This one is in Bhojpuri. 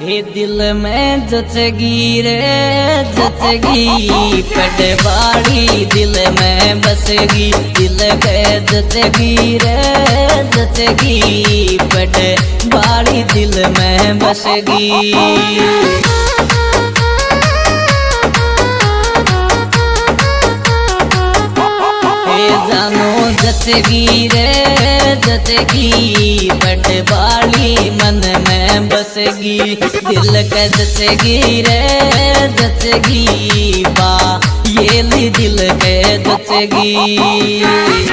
ये दिल में जचगी रे जचगी पटवाड़ी दिल में बसगी दिल के जचगी रे जचगी पटवाड़ी दिल में बसगी। जानो जचगी रे जचगी पटवाड़ी मन में बसगी दिल का जचगी रे जचगी बा ये दिल के जचगी।